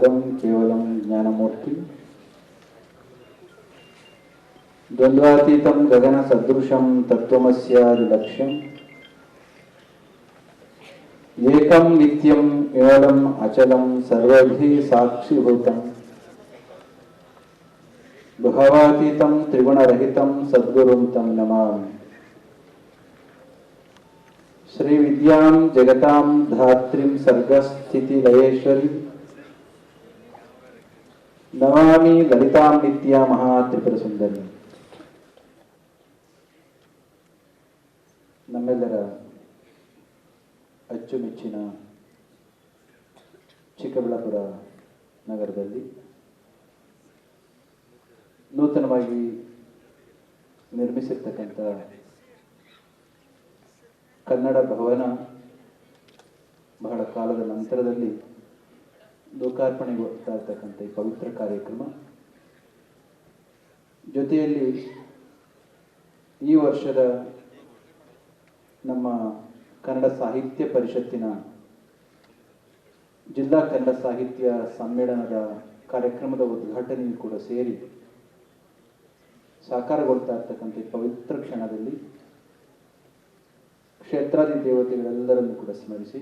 बोधं केवलं ज्ञानमूर्ति द्वंद्वातीतं गगनसदृशं तत्त्वमस्यादिलक्ष्यम् एकं नित्यं केवलम् अचलं सर्वैः साक्षिभूतं भावातीतं त्रिगुणरहितं सद्गुरुं तं नमामि। श्री विद्यां जगतां धात्रीं सर्गस्थितिलयेश्वरी नमामि ललितां नित्या महात्रिपुरसुंदरी। ನಮ್ಮೆಲ್ಲರ ಅಚ್ಚುಮೆಚ್ಚಿನ ಚಿಕ್ಕಬಳ್ಳಾಪುರ ನಗರದಲ್ಲಿ ನೂತನವಾಗಿ ನಿರ್ಮಿಸಿರ್ತಕ್ಕಂಥ ಕನ್ನಡ ಭವನ ಬಹಳ ಕಾಲದ ನಂತರದಲ್ಲಿ ಲೋಕಾರ್ಪಣೆಗೊಳ್ತಾ ಇರ್ತಕ್ಕಂಥ ಈ ಪವಿತ್ರ ಕಾರ್ಯಕ್ರಮ ಜೊತೆಯಲ್ಲಿ ಈ ವರ್ಷದ ನಮ್ಮ ಕನ್ನಡ ಸಾಹಿತ್ಯ ಪರಿಷತ್ತಿನ ಜಿಲ್ಲಾ ಕನ್ನಡ ಸಾಹಿತ್ಯ ಸಮ್ಮೇಳನದ ಕಾರ್ಯಕ್ರಮದ ಉದ್ಘಾಟನೆಯೂ ಕೂಡ ಸೇರಿ ಸಾಕಾರಗೊಳ್ತಾ ಇರ್ತಕ್ಕಂಥ ಪವಿತ್ರ ಕ್ಷಣದಲ್ಲಿ ಕ್ಷೇತ್ರಾದಿ ದೇವತೆಗಳೆಲ್ಲರನ್ನು ಕೂಡ ಸ್ಮರಿಸಿ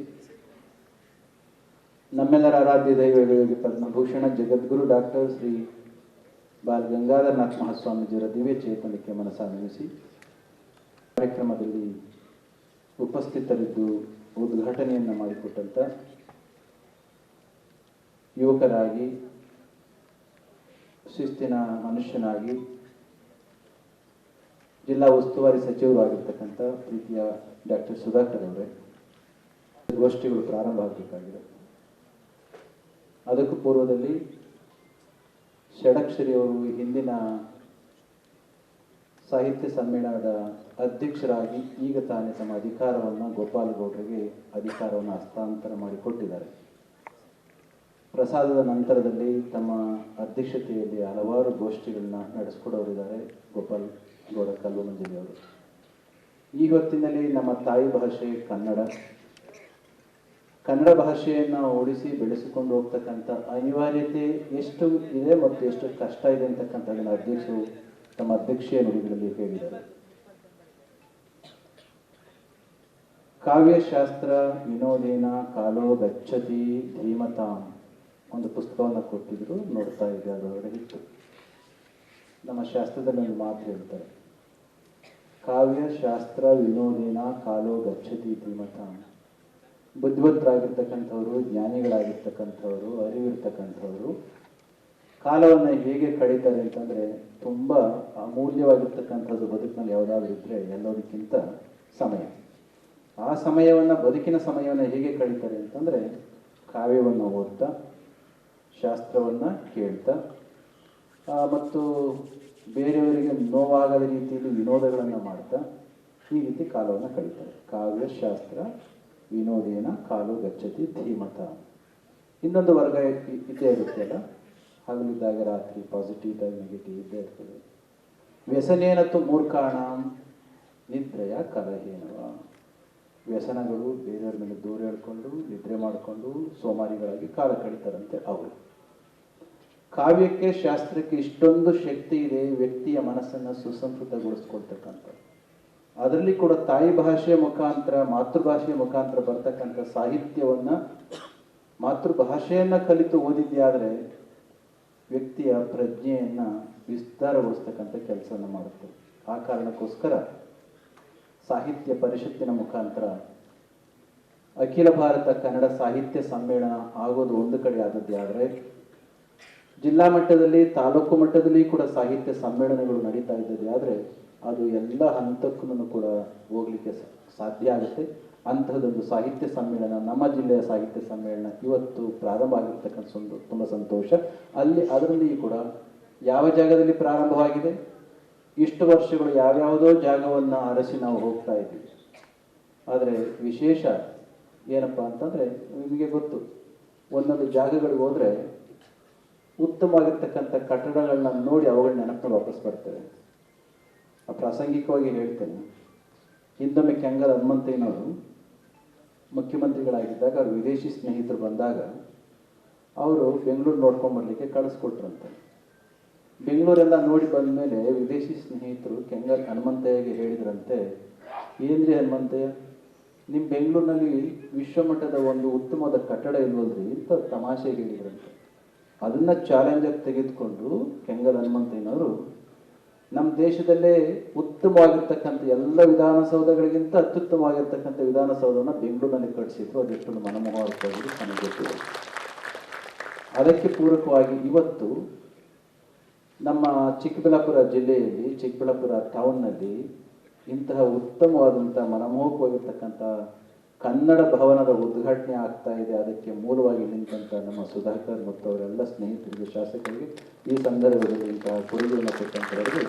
ನಮ್ಮೆಲ್ಲರ ಆರಾಧ್ಯ ದೈವಗಳಿಗೆ ಪದ್ಮಭೂಷಣ ಜಗದ್ಗುರು ಡಾಕ್ಟರ್ ಶ್ರೀ ಬಾಲ್ ಗಂಗಾಧರನಾಥ ಮಹಾಸ್ವಾಮೀಜಿಯವರ ದಿವ್ಯ ಚೇತನಕ್ಕೆ ಮನಸ್ಸಾನ್ವಿಸಿ ಕಾರ್ಯಕ್ರಮದಲ್ಲಿ ಉಪಸ್ಥಿತರಿದ್ದು ಉದ್ಘಾಟನೆಯನ್ನು ಮಾಡಿಕೊಟ್ಟಂತ ಯುವಕರಾಗಿ ಶಿಸ್ತಿನ ಮನುಷ್ಯನಾಗಿ ಜಿಲ್ಲಾ ಉಸ್ತುವಾರಿ ಸಚಿವರಾಗಿರ್ತಕ್ಕಂಥ ಪ್ರೀತಿಯ ಡಾಕ್ಟರ್ ಸುಧಾಕರ್ ಅವರೇ, ಗೋಷ್ಠಿಗಳು ಪ್ರಾರಂಭ ಆಗಬೇಕಾಗಿದೆ. ಅದಕ್ಕೂ ಪೂರ್ವದಲ್ಲಿ ಷಡಕ್ಷರಿ ಅವರು ಹಿಂದಿನ ಸಾಹಿತ್ಯ ಸಮ್ಮೇಳನದ ಅಧ್ಯಕ್ಷರಾಗಿ ಈಗ ತಾನೇ ತಮ್ಮ ಅಧಿಕಾರವನ್ನು ಗೋಪಾಲ್ ಗೌಡರಿಗೆ ಅಧಿಕಾರವನ್ನು ಹಸ್ತಾಂತರ ಮಾಡಿಕೊಟ್ಟಿದ್ದಾರೆ. ಪ್ರಸಾದದ ನಂತರದಲ್ಲಿ ತಮ್ಮ ಅಧ್ಯಕ್ಷತೆಯಲ್ಲಿ ಹಲವಾರು ಗೋಷ್ಠಿಗಳನ್ನ ನಡೆಸ್ಕೊಡೋರಿದ್ದಾರೆ ಗೋಪಾಲ್ ಗೌಡ ಕಲ್ವಮಂಜಲಿ ಅವರು. ಈ ಹೊತ್ತಿನಲ್ಲಿ ನಮ್ಮ ತಾಯಿ ಭಾಷೆ ಕನ್ನಡ ಭಾಷೆಯನ್ನು ಉಳಿಸಿ ಬೆಳೆಸಿಕೊಂಡು ಹೋಗ್ತಕ್ಕಂಥ ಅನಿವಾರ್ಯತೆ ಎಷ್ಟು ಇದೆ ಮತ್ತು ಎಷ್ಟು ಕಷ್ಟ ಇದೆ ಅಂತಕ್ಕಂಥದ್ದನ್ನು ಅಧ್ಯಕ್ಷರು ತಮ್ಮ ಅಧ್ಯಕ್ಷೀಯ ನುಡಿಗಳಲ್ಲಿ ಹೇಳಿದ್ದಾರೆ. ಕಾವ್ಯಶಾಸ್ತ್ರ ವಿನೋದೇನ ಕಾಲೋ ಗಚ್ಚತಿ ಧೀಮತಾಂ ಒಂದು ಪುಸ್ತಕವನ್ನು ಕೊಟ್ಟಿದ್ರು, ನೋಡ್ತಾ ಇದೆ, ಅದರೊಳಗಡೆ ಇತ್ತು. ನಮ್ಮ ಶಾಸ್ತ್ರದಲ್ಲಿ ಒಂದು ಮಾತು ಹೇಳ್ತಾರೆ, ಕಾವ್ಯಶಾಸ್ತ್ರ ವಿನೋದೇನ ಕಾಲೋ ಗಚ್ಚತಿ ಧೀಮತಾಂ. ಬುದ್ಧಿವಂತರಾಗಿರ್ತಕ್ಕಂಥವ್ರು, ಜ್ಞಾನಿಗಳಾಗಿರ್ತಕ್ಕಂಥವ್ರು, ಅರಿವಿರ್ತಕ್ಕಂಥವ್ರು ಕಾಲವನ್ನು ಹೇಗೆ ಕಳೀತಾರೆ ಅಂತಂದರೆ, ತುಂಬ ಅಮೂಲ್ಯವಾಗಿರ್ತಕ್ಕಂಥದ್ದು ಬದುಕಿನಲ್ಲಿ ಯಾವುದಾದ್ರೂ ಇದ್ದರೆ ಎಲ್ಲದಕ್ಕಿಂತ ಸಮಯ. ಆ ಸಮಯವನ್ನು, ಬದುಕಿನ ಸಮಯವನ್ನು ಹೇಗೆ ಕಳೀತಾರೆ ಅಂತಂದರೆ ಕಾವ್ಯವನ್ನು ಓದ್ತಾ, ಶಾಸ್ತ್ರವನ್ನು ಕೇಳ್ತಾ ಮತ್ತು ಬೇರೆಯವರಿಗೆ ನೋವಾಗದ ರೀತಿಯಲ್ಲಿ ವಿನೋದಗಳನ್ನು ಮಾಡ್ತಾ ಈ ರೀತಿ ಕಾಲವನ್ನು ಕಳೀತಾರೆ. ಕಾವ್ಯಶಾಸ್ತ್ರ ವಿನೋದೇನ ಕಾಲೋ ಗಚ್ಚತಿ ಧೀಮತ. ಇನ್ನೊಂದು ವರ್ಗ ಇದ್ದೇ ಇರುತ್ತೆಲ್ಲ, ಹಗಲಿದ್ದಾಗ ರಾತ್ರಿ ಪಾಸಿಟಿವ್ ಇದ್ದಾಗ ನೆಗೆಟಿವ್ ಇದ್ದೇ ಇರ್ತದೆ. ವ್ಯಸನೇನತ್ತು ಮೂರ್ಖಾಣ ನಿದ್ರೆಯ ಕಲಹೇನವ. ವ್ಯಸನಗಳು ಬೇರೆಯವ್ರ ಮೇಲೆ ದೂರ ಹೇಳ್ಕೊಂಡು ನಿದ್ರೆ ಮಾಡಿಕೊಂಡು ಸೋಮಾರಿಗಳಾಗಿ ಕಾಲ ಕಳೀತಾರಂತೆ ಅವರು. ಕಾವ್ಯಕ್ಕೆ, ಶಾಸ್ತ್ರಕ್ಕೆ ಇಷ್ಟೊಂದು ಶಕ್ತಿ ಇದೆ, ವ್ಯಕ್ತಿಯ ಮನಸ್ಸನ್ನು ಸುಸಂಸ್ಕೃತಗೊಳಿಸ್ಕೊಳ್ತಕ್ಕಂಥ. ಅದರಲ್ಲಿ ಕೂಡ ತಾಯಿ ಭಾಷೆಯ ಮುಖಾಂತರ, ಮಾತೃಭಾಷೆಯ ಮುಖಾಂತರ ಬರ್ತಕ್ಕಂಥ ಸಾಹಿತ್ಯವನ್ನು, ಮಾತೃಭಾಷೆಯನ್ನು ಕಲಿತು ಓದಿದ್ಯಾದರೆ ವ್ಯಕ್ತಿಯ ಪ್ರಜ್ಞೆಯನ್ನು ವಿಸ್ತಾರಗೊಳಿಸ್ತಕ್ಕಂಥ ಕೆಲಸವನ್ನು ಮಾಡುತ್ತೆ. ಆ ಕಾರಣಕ್ಕೋಸ್ಕರ ಸಾಹಿತ್ಯ ಪರಿಷತ್ತಿನ ಮುಖಾಂತರ ಅಖಿಲ ಭಾರತ ಕನ್ನಡ ಸಾಹಿತ್ಯ ಸಮ್ಮೇಳನ ಆಗೋದು ಒಂದು ಕಡೆ ಆದದ್ದೇ ಆದರೆ, ಜಿಲ್ಲಾ ಮಟ್ಟದಲ್ಲಿ, ತಾಲೂಕು ಮಟ್ಟದಲ್ಲಿ ಕೂಡ ಸಾಹಿತ್ಯ ಸಮ್ಮೇಳನಗಳು ನಡೀತಾ ಇದ್ದದ್ದೇ ಆದರೆ ಅದು ಎಲ್ಲ ಹಂತಕ್ಕೂ ಕೂಡ ಹೋಗ್ಲಿಕ್ಕೆ ಸಾಧ್ಯ ಆಗುತ್ತೆ. ಅಂತಹದೊಂದು ಸಾಹಿತ್ಯ ಸಮ್ಮೇಳನ, ನಮ್ಮ ಜಿಲ್ಲೆಯ ಸಾಹಿತ್ಯ ಸಮ್ಮೇಳನ ಇವತ್ತು ಪ್ರಾರಂಭ ಆಗಿರ್ತಕ್ಕಂಥ ತುಂಬ ಸಂತೋಷ. ಅದರಲ್ಲಿ ಕೂಡ ಯಾವ ಜಾಗದಲ್ಲಿ ಪ್ರಾರಂಭವಾಗಿದೆ, ಇಷ್ಟು ವರ್ಷಗಳು ಯಾವ್ಯಾವುದೋ ಜಾಗವನ್ನು ಅರಸಿ ನಾವು ಹೋಗ್ತಾ ಇದ್ದೀವಿ. ಆದರೆ ವಿಶೇಷ ಏನಪ್ಪ ಅಂತಂದರೆ, ನಿಮಗೆ ಗೊತ್ತು, ಒಂದೊಂದು ಜಾಗಗಳಿಗೆ ಹೋದರೆ ಉತ್ತಮವಾಗಿರ್ತಕ್ಕಂಥ ಕಟ್ಟಡಗಳನ್ನ ನೋಡಿ ಅವುಗಳ ನೆನಪು ವಾಪಸ್ ಬರ್ತವೆ. ಪ್ರಾಸಂಗಿಕವಾಗಿ ಹೇಳ್ತೇನೆ, ಹಿಂದೊಮ್ಮೆ ಕೆಂಗಲ್ ಹನುಮಂತಯ್ಯನವರು ಮುಖ್ಯಮಂತ್ರಿಗಳಾಗಿದ್ದಾಗ ಅವ್ರ ವಿದೇಶಿ ಸ್ನೇಹಿತರು ಬಂದಾಗ ಅವರು ಬೆಂಗಳೂರು ನೋಡ್ಕೊಂಬರ್ಲಿಕ್ಕೆ ಕಳಿಸ್ಕೊಟ್ರಂತೆ. ಬೆಂಗಳೂರೆಲ್ಲ ನೋಡಿ ಬಂದಮೇಲೆ ವಿದೇಶಿ ಸ್ನೇಹಿತರು ಕೆಂಗಲ್ ಹನುಮಂತಯ್ಯಗೆ ಹೇಳಿದ್ರಂತೆ, ಏನ್ರಿ ಹನುಮಂತಯ್ಯ, ನಿಮ್ಮ ಬೆಂಗಳೂರಿನಲ್ಲಿ ವಿಶ್ವಮಟ್ಟದ ಒಂದು ಉತ್ತಮವಾದ ಕಟ್ಟಡ ಇಲ್ವಲ್ರಿ ಅಂತ ತಮಾಷೆಗೆ ಹೇಳಿದ್ರಂತೆ. ಅದನ್ನ ಚಾಲೆಂಜಾಗಿ ತೆಗೆದುಕೊಂಡು ಕೆಂಗಲ್ ಹನುಮಂತಯ್ಯನವರು ನಮ್ಮ ದೇಶದಲ್ಲೇ ಉತ್ತಮವಾಗಿರ್ತಕ್ಕಂಥ ಎಲ್ಲ ವಿಧಾನಸೌಧಗಳಿಗಿಂತ ಅತ್ಯುತ್ತಮವಾಗಿರ್ತಕ್ಕಂಥ ವಿಧಾನಸೌಧವನ್ನು ಬೆಂಗಳೂರಿನಲ್ಲಿ ಕಟ್ಟಿಸಿದ್ರು. ಅದೆಷ್ಟೊಂದು ಮನಮೋಹಕವಾಗಿ ನನಗೆ ಗೊತ್ತಿದೆ. ಅದಕ್ಕೆ ಪೂರಕವಾಗಿ ಇವತ್ತು ನಮ್ಮ ಚಿಕ್ಕಬಳ್ಳಾಪುರ ಜಿಲ್ಲೆಯಲ್ಲಿ, ಚಿಕ್ಕಬಳ್ಳಾಪುರ ಟೌನ್ನಲ್ಲಿ ಇಂತಹ ಉತ್ತಮವಾದಂಥ ಮನಮೋಹಕವಾಗಿರ್ತಕ್ಕಂಥ ಕನ್ನಡ ಭವನದ ಉದ್ಘಾಟನೆ ಆಗ್ತಾ ಇದೆ. ಅದಕ್ಕೆ ಮೂಲವಾಗಿ ನಿಂತಂಥ ನಮ್ಮ ಸುಧಾಕರ್ ಮತ್ತು ಅವರೆಲ್ಲ ಸ್ನೇಹಿತರಿಗೆ, ಶಾಸಕರಿಗೆ ಈ ಸಂದರ್ಭದಲ್ಲಿ ಇಂತಹ ಕೊಡುಗೆಯನ್ನು ಕೊಟ್ಟಂಥವರಿಗೆ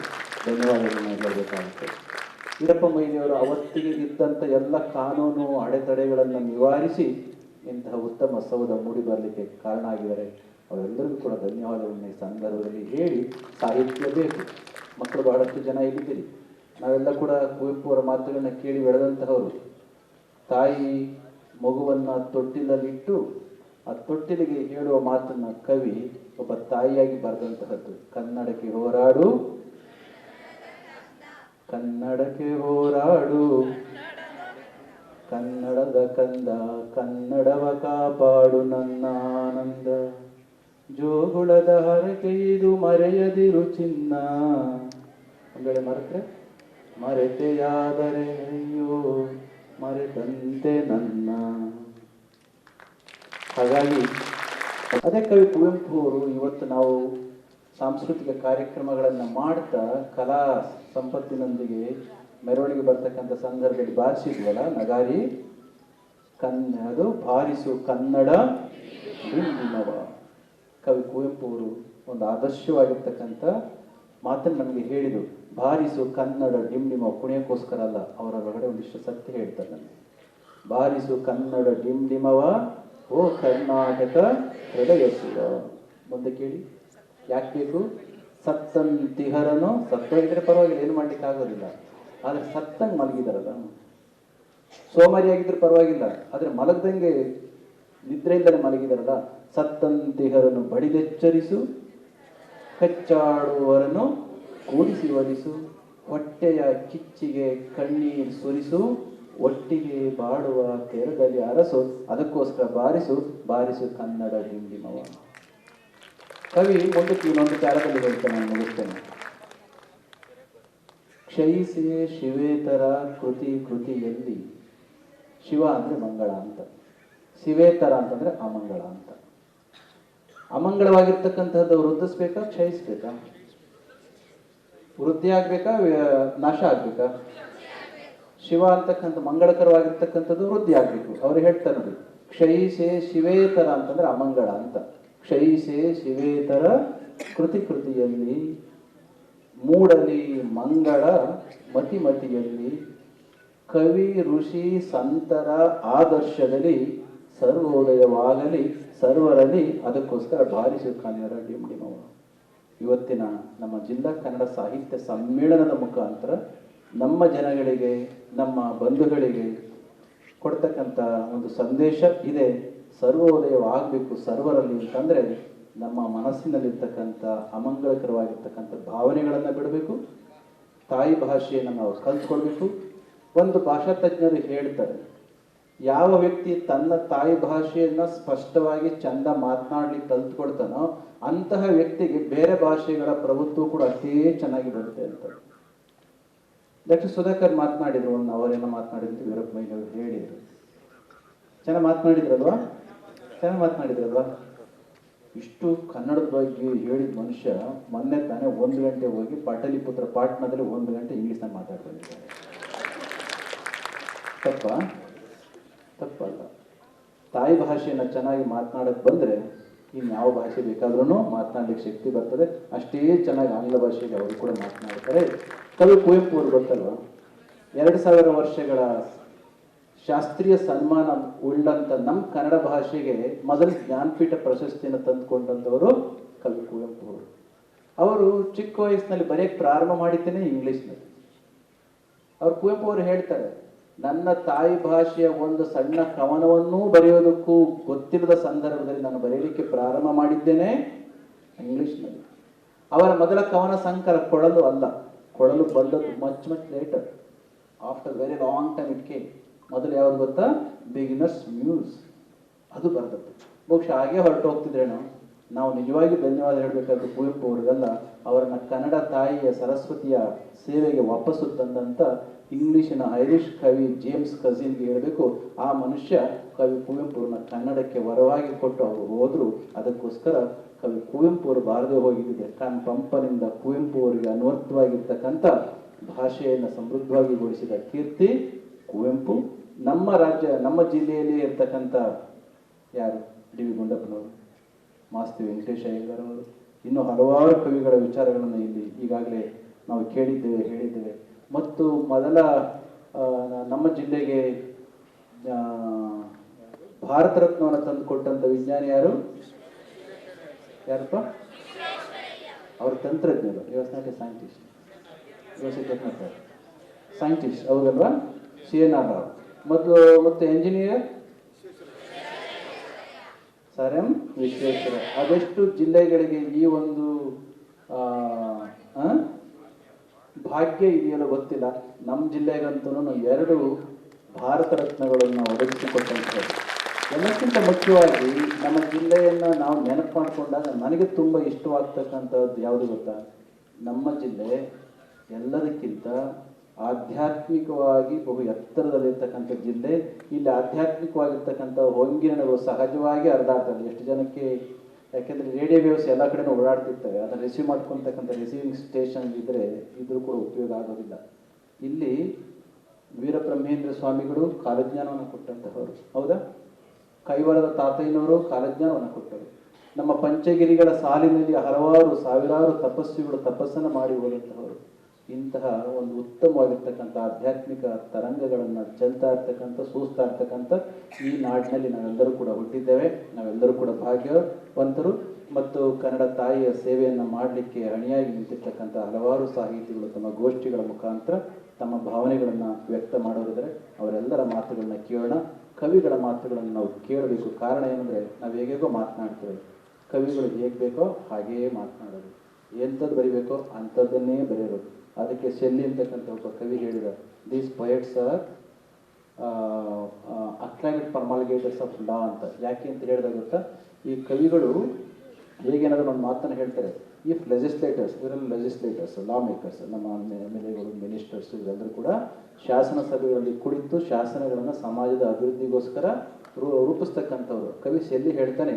ಧನ್ಯವಾದಗಳನ್ನು ಹೇಳಬೇಕಾಗುತ್ತೆ. ವೀರಪ್ಪ ಮೊಯ್ಲಿಯವರು ಅವತ್ತಿಗೆ ಇದ್ದಂಥ ಎಲ್ಲ ಕಾನೂನು ಅಡೆತಡೆಗಳನ್ನು ನಿವಾರಿಸಿ ಇಂತಹ ಉತ್ತಮ ಸೌಧ ಮೂಡಿ ಬರಲಿಕ್ಕೆ ಕಾರಣ ಆಗಿದ್ದಾರೆ. ಅವರೆಲ್ಲರಿಗೂ ಕೂಡ ಧನ್ಯವಾದಗಳನ್ನು ಈ ಸಂದರ್ಭದಲ್ಲಿ ಹೇಳಿ, ಸಾಹಿತ್ಯ ಬೇಕು. ಮಕ್ಕಳು ಬಹಳಷ್ಟು ಜನ ಇಲ್ಲಿದ್ದೀರಿ. ನಾವೆಲ್ಲ ಕೂಡ ಕುವೆಂಪು ಅವರ ಮಾತುಗಳನ್ನ ಕೇಳಿ ಬೆಳೆದಂತಹವರು. ತಾಯಿ ಮಗುವನ್ನು ತೊಟ್ಟಿಲಲ್ಲಿಟ್ಟು ಆ ತೊಟ್ಟಿಲಿಗೆ ಹೇಳುವ ಮಾತನ್ನ ಕವಿ ಒಬ್ಬ ತಾಯಿಯಾಗಿ ಬರೆದಂತಹದ್ದು. ಕನ್ನಡಕ್ಕೆ ಹೋರಾಡು, ಕನ್ನಡಕ್ಕೆ ಹೋರಾಡು, ಕನ್ನಡದ ಕಂದ, ಕನ್ನಡವ ಕಾಪಾಡು ನನ್ನ ಆನಂದ, ಜೋಗುಳದ ಹರಕೆ ಇದು ಮರೆಯದಿರು ಚಿನ್ನ. ಒಂದ್ ವೇಳೆ ಮರೆತ್ರೆ ಮರೆತೆಯಾದರೆ ಅಯ್ಯೋ ಮರೆತಂತೆ ನನ್ನ. ಹಾಗಾಗಿ ಅದೇ ಕವಿ ಕುವೆಂಪು ಅವರು ಇವತ್ತು ನಾವು ಸಾಂಸ್ಕೃತಿಕ ಕಾರ್ಯಕ್ರಮಗಳನ್ನು ಮಾಡ್ತಾ ಕಲಾ ಸಂಪತ್ತಿನೊಂದಿಗೆ ಮೆರವಣಿಗೆ ಬರ್ತಕ್ಕಂಥ ಸಂದರ್ಭದಲ್ಲಿ ಬಾರಿಸಿದ್ವಲ್ಲ ನಗಾರಿ ಅದು ಬಾರಿಸು ಕನ್ನಡ ಡಿಂಡಿಮವ. ಕವಿ ಕುವೆಂಪು ಅವರು ಒಂದು ಆದರ್ಶವಾಗಿರ್ತಕ್ಕಂಥ ಮಾತನ್ನು ನಮಗೆ ಹೇಳಿದರು. ಬಾರಿಸು ಕನ್ನಡ ಡಿಂಡಿಮವ, ಕುಣಿಯಕ್ಕೋಸ್ಕರ ಅಲ್ಲ, ಅವರ ಒಳಗಡೆ ಒಂದಿಷ್ಟು ಸತ್ಯ ಹೇಳ್ತಾರೆ ನನಗೆ. ಬಾರಿಸು ಕನ್ನಡ ಡಿಂಡಿಮವ, ಓ ಕರ್ನಾಟಕ ಹೃದಯ ಸುರ. ಮುಂದೆ ಕೇಳಿ, ಯಾಕೆ ಬೇಕು? ಸತ್ತಂತಿಹರನು, ಸತ್ತೋಗಿದ್ರೆ ಪರವಾಗಿಲ್ಲ, ಏನು ಮಾಡ್ಲಿಕ್ಕೆ ಆಗೋದಿಲ್ಲ. ಆದ್ರೆ ಸತ್ತಂಗೆ ಮಲಗಿದಾರಲ್ಲ, ಸೋಮಾರಿಯಾಗಿದ್ರೆ ಪರವಾಗಿಲ್ಲ, ಆದ್ರೆ ಮಲಗ್ದಂಗೆ ನಿದ್ರೆಯಿಂದಲೇ ಮಲಗಿದಾರಲ್ಲ. ಸತ್ತಂತಿಹರನು ಬಡಿದೆಚ್ಚರಿಸು, ಕಚ್ಚಾಡುವವರನ್ನು ಕೂಡಿಸಿ ಒಲಿಸು, ಹೊಟ್ಟೆಯ ಕಿಚ್ಚಿಗೆ ಕಣ್ಣೀರು ಸುರಿಸು, ಒಟ್ಟಿಗೆ ಬಾಡುವ ತೆರದಲ್ಲಿ ಅರಸು, ಅದಕ್ಕೋಸ್ಕರ ಬಾರಿಸು ಬಾರಿಸು ಕನ್ನಡ ಡಿಂಡಿಮವ. ಕವಿ ಮುಂದಕ್ಕೆ ಇನ್ನೊಂದು ಚಾರದಲ್ಲಿ ಹೇಳ್ತಾನೆ, ನಾನು ಮುಗಿಸ್ತೇನೆ. ಕ್ಷಯಿಸೆ ಶಿವೇತರ ಕೃತಿ ಕೃತಿಯಲ್ಲಿ, ಶಿವ ಅಂದ್ರೆ ಮಂಗಳ ಅಂತ, ಶಿವೇತರ ಅಂತಂದ್ರೆ ಅಮಂಗಳ ಅಂತ. ಅಮಂಗಳವಾಗಿರ್ತಕ್ಕಂಥದ್ದು ವೃದ್ಧಿಸ್ಬೇಕಾ, ಕ್ಷಯಿಸ್ಬೇಕಾ? ವೃದ್ಧಿ ಆಗ್ಬೇಕಾ, ನಾಶ ಆಗ್ಬೇಕಾ? ಶಿವ ಅಂತಕ್ಕಂಥ ಮಂಗಳಕರವಾಗಿರ್ತಕ್ಕಂಥದ್ದು ವೃದ್ಧಿ ಆಗ್ಬೇಕು. ಅವ್ರು ಹೇಳ್ತಾರೆ ನೋಡಿ, ಕ್ಷಯಿಸೆ ಶಿವೇತರ ಅಂತಂದ್ರೆ ಅಮಂಗಳ ಅಂತ. ಕ್ಷಯಿಸೆ ಶಿವೇತರ ಕೃತಿ ಕೃತಿಯಲ್ಲಿ, ಮೂಡಲಿ ಮಂಗಳ ಮತಿ ಮತಿಯಲ್ಲಿ, ಕವಿ ಋಷಿ ಸಂತರ ಆದರ್ಶದಲ್ಲಿ ಸರ್ವೋದಯವಾಗಲಿ ಸರ್ವರಲ್ಲಿ, ಅದಕ್ಕೋಸ್ಕರ ಬಾರಿಸು ಕನ್ನಡ ಡಿಂಡಿಮವ. ಇವತ್ತಿನ ನಮ್ಮ ಜಿಲ್ಲಾ ಕನ್ನಡ ಸಾಹಿತ್ಯ ಸಮ್ಮೇಳನದ ಮುಖಾಂತರ ನಮ್ಮ ಜನಗಳಿಗೆ, ನಮ್ಮ ಬಂಧುಗಳಿಗೆ ಕೊಡ್ತಕ್ಕಂಥ ಒಂದು ಸಂದೇಶ ಇದೆ. ಸರ್ವೋದಯವಾಗಬೇಕು ಸರ್ವರಲ್ಲಿ ಅಂತಂದರೆ ನಮ್ಮ ಮನಸ್ಸಿನಲ್ಲಿರ್ತಕ್ಕಂಥ ಅಮಂಗಳಕರವಾಗಿರ್ತಕ್ಕಂಥ ಭಾವನೆಗಳನ್ನು ಬಿಡಬೇಕು. ತಾಯಿ ಭಾಷೆಯನ್ನು ನಾವು ಕಲ್ತ್ಕೊಳ್ಬೇಕು. ಒಂದು ಭಾಷಾ ತಜ್ಞರು ಹೇಳ್ತಾರೆ, ಯಾವ ವ್ಯಕ್ತಿ ತನ್ನ ತಾಯಿ ಭಾಷೆಯನ್ನು ಸ್ಪಷ್ಟವಾಗಿ ಚಂದ ಮಾತನಾಡ್ಲಿಕ್ಕೆ ಕಲ್ತ್ಕೊಳ್ತಾನೋ ಅಂತಹ ವ್ಯಕ್ತಿಗೆ ಬೇರೆ ಭಾಷೆಗಳ ಪ್ರಭುತ್ವ ಕೂಡ ಅಷ್ಟೇ ಚೆನ್ನಾಗಿ ಬರುತ್ತೆ ಅಂತ. ಡಾಕ್ಟರ್ ಸುಧಾಕರ್ ಮಾತನಾಡಿದ್ರು, ಒಂದು ಅವರೇನೋ ಮಾತನಾಡಿದ್ರು, ವೀರಪ್ಪ ಮೊಯ್ಲಿ ಅವರು ಹೇಳಿದರು. ಚೆನ್ನಾಗಿ ಮಾತನಾಡಿದ್ರಲ್ವಾ? ಚೆನ್ನಾಗಿ ಮಾತನಾಡಿದ್ರಲ್ವಾ? ಇಷ್ಟು ಕನ್ನಡದ ಬಗ್ಗೆ ಹೇಳಿದ ಮನುಷ್ಯ ಮೊನ್ನೆ ತಾನೇ 1 ಗಂಟೆ ಹೋಗಿ ಪಾಟಲಿಪುತ್ರ ಪಾಟ್ನಾದಲ್ಲಿ 1 ಗಂಟೆ ಇಂಗ್ಲೀಷ್ನ ಮಾತಾಡ್ಕೊಂಡಿದ್ದಾರೆ. ತಪ್ಪಲ್ಲ. ತಾಯಿ ಭಾಷೆಯನ್ನು ಚೆನ್ನಾಗಿ ಮಾತನಾಡಕ್ಕೆ ಬಂದರೆ ಇನ್ಯಾವ ಭಾಷೆ ಬೇಕಾದ್ರೂ ಮಾತನಾಡಲಿಕ್ಕೆ ಶಕ್ತಿ ಬರ್ತದೆ. ಅಷ್ಟೇ ಚೆನ್ನಾಗಿ ಆಂಗ್ಲ ಭಾಷೆಗೆ ಅವರು ಕೂಡ ಮಾತನಾಡ್ತಾರೆ. ಕವಿ ಕುವೆಂಪು ಅವರು ಗೊತ್ತಲ್ವ, 2000 ವರ್ಷಗಳ ಶಾಸ್ತ್ರೀಯ ಸನ್ಮಾನ ಉಳ್ಳಂತ ನಮ್ಮ ಕನ್ನಡ ಭಾಷೆಗೆ ಮೊದಲು ಜ್ಞಾನಪೀಠ ಪ್ರಶಸ್ತಿಯನ್ನು ತಂದುಕೊಂಡಂಥವರು ಕವಿ ಕುವೆಂಪು ಅವರು. ಅವರು ಚಿಕ್ಕ ವಯಸ್ಸಿನಲ್ಲಿ ಬರೆಯಕ್ಕೆ ಪ್ರಾರಂಭ ಮಾಡಿದ್ದೇನೆ ಇಂಗ್ಲೀಷ್ನಲ್ಲಿ. ಅವ್ರು ಕುವೆಂಪು ಅವರು ಹೇಳ್ತಾರೆ, ನನ್ನ ತಾಯಿ ಭಾಷೆಯ ಒಂದು ಸಣ್ಣ ಕವನವನ್ನೂ ಬರೆಯೋದಕ್ಕೂ ಗೊತ್ತಿಲ್ಲದ ಸಂದರ್ಭದಲ್ಲಿ ನಾನು ಬರೆಯಲಿಕ್ಕೆ ಪ್ರಾರಂಭ ಮಾಡಿದ್ದೇನೆ ಇಂಗ್ಲಿಷ್ನಲ್ಲಿ. ಅವರ ಮೊದಲ ಕವನ ಸಂಕರ ಕೊಳಲು ಅಲ್ಲ, ಕೊಳಲು ಬಂದದ್ದು much later, after very long time it came. ಮೊದಲು ಯಾವ್ದು ಗೊತ್ತಾ? ಬಿಗಿನರ್ಸ್ ಮ್ಯೂಸ್, ಅದು ಬರೆದದ್ದು. ಬಹುಶಃ ಹಾಗೆ ಹೊರಟು ಹೋಗ್ತಿದ್ರೇನೋ. ನಾವು ನಿಜವಾಗಿ ಧನ್ಯವಾದ ಹೇಳಬೇಕಾದ ಕುವೆಂಪು ಅವರಿಗೆಲ್ಲ, ಅವರನ್ನ ಕನ್ನಡ ತಾಯಿಯ ಸರಸ್ವತಿಯ ಸೇವೆಗೆ ವಾಪಸ್ಸು ತಂದಂಥ ಇಂಗ್ಲಿಷಿನ ಐರಿಷ್ ಕವಿ ಜೇಮ್ಸ್ ಕಜಿನ್ಗೆ ಹೇಳಬೇಕು, ಆ ಮನುಷ್ಯ ಕವಿ ಕುವೆಂಪು ಅವ್ರನ್ನ ಕನ್ನಡಕ್ಕೆ ವರವಾಗಿ ಕೊಟ್ಟು ಅವರು ಹೋದ್ರು. ಅದಕ್ಕೋಸ್ಕರ ಕವಿ ಕುವೆಂಪು ಅವರು ಬಾರದೆ ಹೋಗಿದ್ದಿದೆ ಪಂಪನಿಂದ ಕುವೆಂಪು ಅವರಿಗೆ ಅನ್ವರ್ಥವಾಗಿರ್ತಕ್ಕಂಥ ಭಾಷೆಯನ್ನು ಸಮೃದ್ಧವಾಗಿಗೊಳಿಸಿದ ಕೀರ್ತಿ ಕುವೆಂಪು. ನಮ್ಮ ರಾಜ್ಯ, ನಮ್ಮ ಜಿಲ್ಲೆಯಲ್ಲಿ ಇರ್ತಕ್ಕಂಥ ಯಾರು? ಡಿ ವಿ ಗುಂಡಪ್ಪನವರು, ಮಾಸ್ತಿ ವೆಂಕಟೇಶ ಅಯ್ಯಂಗಾರ್ ಅವರು, ಇನ್ನೂ ಹಲವಾರು ಕವಿಗಳ ವಿಚಾರಗಳನ್ನು ಇಲ್ಲಿ ಈಗಾಗಲೇ ನಾವು ಕೇಳಿದ್ದೇವೆ, ಹೇಳಿದ್ದೇವೆ. ಮತ್ತು ಮೊದಲ ನಮ್ಮ ಜಿಲ್ಲೆಗೆ ಭಾರತ ರತ್ನವನ್ನು ತಂದು ಕೊಟ್ಟಂಥ ವಿಜ್ಞಾನಿ ಯಾರಪ್ಪ? ಅವರು ತಂತ್ರಜ್ಞರು. Was not A scientist, was A technical scientist, ಹೌದಲ್ವಾ? CNR ರಾವ್. ಮತ್ತು ಎಂಜಿನಿಯರ್ ಸರ್ ಎಂ ವಿಶ್ವೇಶ್ವರ. ಅದೆಷ್ಟು ಜಿಲ್ಲೆಗಳಿಗೆ ಈ ಒಂದು ಭಾಗ್ಯ ಇದೆಯಲ್ಲ ಗೊತ್ತಿಲ್ಲ. ನಮ್ಮ ಜಿಲ್ಲೆಗಂತೂ 2 ಭಾರತ ರತ್ನಗಳನ್ನು ಒದಗಿಸಿಕೊಟ್ಟಂಥದ್ದು. ಎಲ್ಲಕ್ಕಿಂತ ಮುಖ್ಯವಾಗಿ ನಮ್ಮ ಜಿಲ್ಲೆಯನ್ನು ನಾವು ನೆನಪು ಮಾಡಿಕೊಂಡಾಗ ನನಗೆ ತುಂಬ ಇಷ್ಟವಾಗ್ತಕ್ಕಂಥದ್ದು ಯಾವುದು ಗೊತ್ತಾ? ನಮ್ಮ ಜಿಲ್ಲೆ ಎಲ್ಲದಕ್ಕಿಂತ ಆಧ್ಯಾತ್ಮಿಕವಾಗಿ ಬಹು ಎತ್ತರದಲ್ಲಿರ್ತಕ್ಕಂಥ ಜಿಲ್ಲೆ. ಇಲ್ಲಿ ಆಧ್ಯಾತ್ಮಿಕವಾಗಿರ್ತಕ್ಕಂಥ ಹೊಂಗಿರಣಗಳು ಸಹಜವಾಗಿ ಹರಿದಾಡ್ತದೆ. ಎಷ್ಟು ಜನಕ್ಕೆ? ಯಾಕೆಂದರೆ ರೇಡಿಯೋ ವೇವ್ಸ್ ಎಲ್ಲ ಕಡೆನೂ ಓಡಾಡ್ತಿರ್ತವೆ. ಅದನ್ನು ರಿಸೀವ್ ಮಾಡ್ಕೊತಕ್ಕಂಥ ರಿಸೀವಿಂಗ್ ಸ್ಟೇಷನ್ ಇದ್ರೂ ಕೂಡ ಉಪಯೋಗ ಆಗೋದಿಲ್ಲ. ಇಲ್ಲಿ ವೀರಬ್ರಹ್ಮೇಂದ್ರ ಸ್ವಾಮಿಗಳು ಕಾಲಜ್ಞಾನವನ್ನು ಕೊಟ್ಟಂತಹವರು, ಹೌದಾ? ಕೈವಾರದ ತಾತಯ್ಯನವರು ಕಾಲಜ್ಞಾನವನ್ನು ಕೊಟ್ಟರು. ನಮ್ಮ ಪಂಚಗಿರಿಗಳ ಸಾಲಿನಲ್ಲಿ ಹಲವಾರು ಸಾವಿರಾರು ತಪಸ್ವಿಗಳು ತಪಸ್ಸನ್ನು ಮಾಡಿ ಹೋದಂತಹವರು. ಇಂತಹ ಒಂದು ಉತ್ತಮವಾಗಿರ್ತಕ್ಕಂಥ ಆಧ್ಯಾತ್ಮಿಕ ತರಂಗಗಳನ್ನು ಚೆಲ್ತಾ ಇರ್ತಕ್ಕಂಥ, ಸೂಸ್ತಾ ಇರ್ತಕ್ಕಂಥ ಈ ನಾಡಿನಲ್ಲಿ ನಾವೆಲ್ಲರೂ ಕೂಡ ಹುಟ್ಟಿದ್ದೇವೆ. ನಾವೆಲ್ಲರೂ ಕೂಡ ಭಾಗ್ಯವಂತರು. ಮತ್ತು ಕನ್ನಡ ತಾಯಿಯ ಸೇವೆಯನ್ನು ಮಾಡಲಿಕ್ಕೆ ಅಣಿಯಾಗಿ ನಿಂತಿರ್ತಕ್ಕಂಥ ಹಲವಾರು ಸಾಹಿತಿಗಳು ತಮ್ಮ ಗೋಷ್ಠಿಗಳ ಮುಖಾಂತರ ತಮ್ಮ ಭಾವನೆಗಳನ್ನು ವ್ಯಕ್ತ ಮಾಡೋರಿದ್ದಾರೆ. ಅವರೆಲ್ಲರ ಮಾತುಗಳನ್ನ ಕೇಳೋಣ. ಕವಿಗಳ ಮಾತುಗಳನ್ನು ನಾವು ಕೇಳಬೇಕು. ಕಾರಣ ಏನಂದರೆ, ನಾವು ಹೇಗೇಗೋ ಮಾತನಾಡ್ತೇವೆ. ಕವಿಗಳು ಹೇಗೆ ಬೇಕೋ ಹಾಗೆಯೇ ಮಾತನಾಡೋದು, ಎಂಥದ್ದು ಬರಿಬೇಕೋ ಅಂಥದ್ದನ್ನೇ ಬರೆಯೋದು. ಅದಕ್ಕೆ ಶೆಲ್ಲಿ ಅಂತಕ್ಕಂಥ ಒಬ್ಬ ಕವಿ ಹೇಳಿದ, these poets are acclaimed promulgators of law ಅಂತ. ಯಾಕೆ ಅಂತ ಹೇಳಿದಾಗ ಗೊತ್ತಾ? ಈ ಕವಿಗಳು ಹೇಗೇನಾದರೂ ಒಂದು ಮಾತನ್ನು ಹೇಳ್ತಾರೆ. ಇಫ್ ಲೆಜಿಸ್ಲೇಟರ್ಸ್, ಇವರೆಲ್ಲ ಲೆಜಿಸ್ಲೇಟರ್ಸ್, ಲಾ ಮೇಕರ್ಸ್, ನಮ್ಮ MLAಗಳು, ಮಿನಿಸ್ಟರ್ಸ್, ಇವರೆಲ್ಲರೂ ಕೂಡ ಶಾಸನ ಸಭೆಗಳಲ್ಲಿ ಕುಳಿತು ಶಾಸನಗಳನ್ನು ಸಮಾಜದ ಅಭಿವೃದ್ಧಿಗೋಸ್ಕರ ರೂಪಿಸ್ತಕ್ಕಂಥವ್ರು. ಕವಿ ಶೆಲ್ಲಿ ಹೇಳ್ತಾನೆ,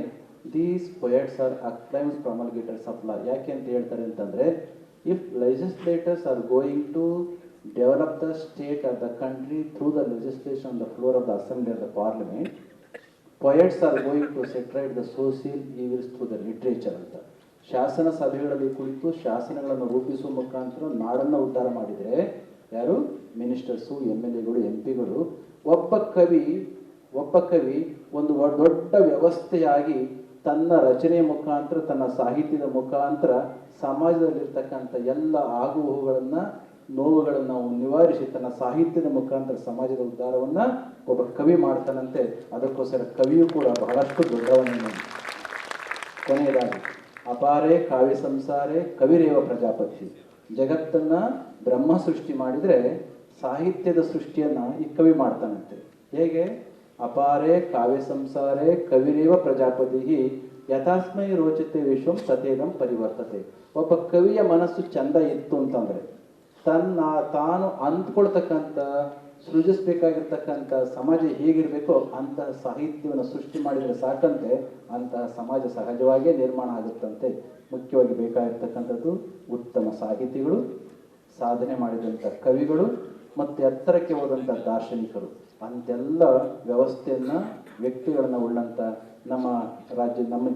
these poets are acclaimed promulgators of law. ಯಾಕೆ ಅಂತ ಹೇಳ್ತಾರೆ ಅಂತಂದರೆ, if legislators are going to develop the state or the country through the legislation on the floor of the assembly or the parliament, poets are going to set right the social evils through the literature ಅಂತ. ಶಾಸನ ಸಭೆಗಳಲ್ಲಿ ಕುಳಿತು ಶಾಸನಗಳನ್ನು ರೂಪಿಸುವ ಮುಖಾಂತರ ನಾಡನ್ನು ಉದ್ಧಾರ ಮಾಡಿದರೆ ಯಾರು? ಮಿನಿಸ್ಟರ್ಸು, MLAಗಳು, MP ಗಳು. ಒಬ್ಬ ಕವಿ ಒಂದು ದೊಡ್ಡ ವ್ಯವಸ್ಥೆಯಾಗಿ ತನ್ನ ರಚನೆಯ ಮುಖಾಂತರ, ತನ್ನ ಸಾಹಿತ್ಯದ ಮುಖಾಂತರ ಸಮಾಜದಲ್ಲಿರ್ತಕ್ಕಂಥ ಎಲ್ಲ ಆಗುಹೋಗುಗಳನ್ನು, ನೋವುಗಳನ್ನು ನಿವಾರಿಸಿ ತನ್ನ ಸಾಹಿತ್ಯದ ಮುಖಾಂತರ ಸಮಾಜದ ಉದ್ಧಾರವನ್ನು ಒಬ್ಬ ಕವಿ ಮಾಡ್ತಾನಂತೆ. ಅದಕ್ಕೋಸ್ಕರ ಕವಿಯೂ ಕೂಡ ಬಹಳಷ್ಟು ದೊಡ್ಡವನೇ. ಕೊನೆಯದಾಗಿ, ಅಪಾರೇ ಕಾವ್ಯ ಸಂಸಾರೇ ಕವಿರೇವ ಪ್ರಜಾಪತಿ. ಜಗತ್ತನ್ನು ಬ್ರಹ್ಮ ಸೃಷ್ಟಿ ಮಾಡಿದರೆ ಸಾಹಿತ್ಯದ ಸೃಷ್ಟಿಯನ್ನು ಈ ಕವಿ ಮಾಡ್ತಾನಂತೆ. ಹೇಗೆ? ಅಪಾರೇ ಕಾವ್ಯ ಸಂಸಾರೇ ಕವಿರೇವ ಪ್ರಜಾಪತಿ ಯಥಾಸ್ಮೈ ರೋಚತೆ ವಿಶ್ವಂ ತಥೇದಂ ಪರಿವರ್ತತೆ. ಒಬ್ಬ ಕವಿಯ ಮನಸ್ಸು ಚಂದ ಇತ್ತು ಅಂತಂದರೆ ತಾನು ಅಂದ್ಕೊಳ್ತಕ್ಕಂಥ, ಸೃಜಿಸಬೇಕಾಗಿರ್ತಕ್ಕಂಥ ಸಮಾಜ ಹೇಗಿರಬೇಕೋ ಅಂತಹ ಸಾಹಿತ್ಯವನ್ನು ಸೃಷ್ಟಿ ಮಾಡಿದರೆ ಸಾಕಂತೆ ಅಂತಹ ಸಮಾಜ ಸಹಜವಾಗಿಯೇ ನಿರ್ಮಾಣ ಆಗುತ್ತಂತೆ. ಮುಖ್ಯವಾಗಿ ಬೇಕಾಗಿರ್ತಕ್ಕಂಥದ್ದು ಉತ್ತಮ ಸಾಹಿತಿಗಳು, ಸಾಧನೆ ಮಾಡಿದಂಥ ಕವಿಗಳು ಮತ್ತು ಎತ್ತರಕ್ಕೆ ಹೋದಂಥ ದಾರ್ಶನಿಕರು. ಅಂತೆಲ್ಲ ವ್ಯವಸ್ಥೆಯನ್ನು, ವ್ಯಕ್ತಿಗಳನ್ನು ಉಳ್ಳಂಥ ನಮ್ಮ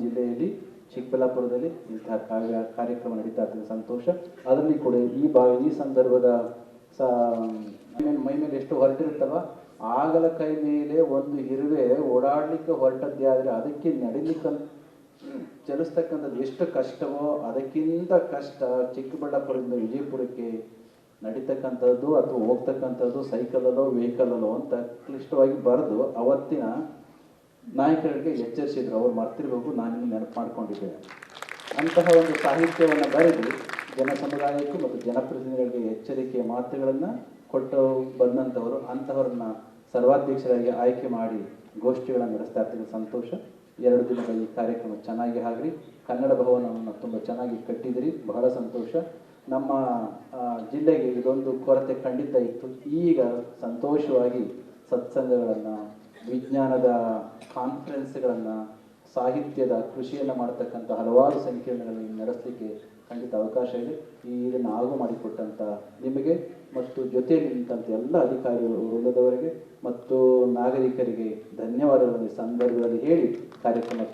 ಜಿಲ್ಲೆಯಲ್ಲಿ ಚಿಕ್ಕಬಳ್ಳಾಪುರದಲ್ಲಿ ಇಂತಹ ಕಾರ್ಯಕ್ರಮ ನಡೀತಾ ಇರ್ತದೆ. ಸಂತೋಷ. ಅದರಲ್ಲಿ ಕೂಡ ಈ ಸಂದರ್ಭದ ಮೈ ಮೇಲೆ ಎಷ್ಟು ಹೊರಟಿರುತ್ತಲ್ವ, ಆಗಲ ಕೈ ಮೇಲೆ ಒಂದು ಇರುವೆ ಓಡಾಡಲಿಕ್ಕೆ ಹೊರಟದ್ದೇ ಆದರೆ ಅದಕ್ಕೆ ನಡಿಲಿಕ್ಕೆ ಚಲಿಸ್ತಕ್ಕಂಥದ್ದು ಎಷ್ಟು ಕಷ್ಟವೋ ಅದಕ್ಕಿಂತ ಕಷ್ಟ ಚಿಕ್ಕಬಳ್ಳಾಪುರದಿಂದ ವಿಜಯಪುರಕ್ಕೆ ನಡೀತಕ್ಕಂಥದ್ದು ಅಥವಾ ಹೋಗ್ತಕ್ಕಂಥದ್ದು ಸೈಕಲಲ್ಲೋ ವೆಹಿಕಲಲ್ಲೋ ಅಂತ ಕ್ಲಿಷ್ಟವಾಗಿ ಬರೆದು ಅವತ್ತಿನ ನಾಯಕರಿಗೆ ಎಚ್ಚರಿಸಿದ್ರು. ಅವ್ರು ಮರ್ತಿರ್ಬೇಕು, ನಾನಿನ್ನು ನೆನಪು ಮಾಡ್ಕೊಂಡಿದ್ದೇನೆ. ಅಂತಹ ಒಂದು ಸಾಹಿತ್ಯವನ್ನು ಬರೆದು ಜನ ಸಮುದಾಯಕ್ಕೂ ಮತ್ತು ಜನಪ್ರತಿನಿಧಿಗಳಿಗೆ ಎಚ್ಚರಿಕೆಯ ಮಾತುಗಳನ್ನು ಕೊಟ್ಟು ಬಂದಂಥವರು. ಅಂತಹವ್ರನ್ನ ಸರ್ವಾಧ್ಯಕ್ಷರಾಗಿ ಆಯ್ಕೆ ಮಾಡಿ ಗೋಷ್ಠಿಗಳನ್ನು ನಡೆಸ್ತಾ ಇರ್ತೀವಿ. ಸಂತೋಷ. 2 ದಿನದ ಈ ಕಾರ್ಯಕ್ರಮ ಚೆನ್ನಾಗಿ ಆಗಲಿ. ಕನ್ನಡ ಭವನವನ್ನು ತುಂಬ ಚೆನ್ನಾಗಿ ಕಟ್ಟಿದಿರಿ, ಬಹಳ ಸಂತೋಷ. ನಮ್ಮ ಜಿಲ್ಲೆಗೆ ಇದೊಂದು ಕೊರತೆ ಖಂಡಿತ ಇತ್ತು. ಈಗ ಸಂತೋಷವಾಗಿ ಸತ್ಸಂಗಗಳನ್ನು, ವಿಜ್ಞಾನದ ಕಾನ್ಫರೆನ್ಸ್ಗಳನ್ನು, ಸಾಹಿತ್ಯದ ಕೃಷಿಯನ್ನು ಮಾಡತಕ್ಕಂಥ ಹಲವಾರು ಸಂಕೀರ್ಣಗಳನ್ನು ನಡೆಸಲಿಕ್ಕೆ ಖಂಡಿತ ಅವಕಾಶ ಇದೆ. ಇದನ್ನು ಆಗು ಮಾಡಿಕೊಟ್ಟಂಥ ನಿಮಗೆ ಮತ್ತು ಜೊತೆಯಲ್ಲಿ ನಿಂತಂಥ ಎಲ್ಲ ಅಧಿಕಾರಿಗಳು ವೃಂದದವರಿಗೆ ಮತ್ತು ನಾಗರಿಕರಿಗೆ ಧನ್ಯವಾದಗಳನ್ನು ಈ ಸಂದರ್ಭದಲ್ಲಿ ಹೇಳಿ ಕಾರ್ಯಕ್ರಮ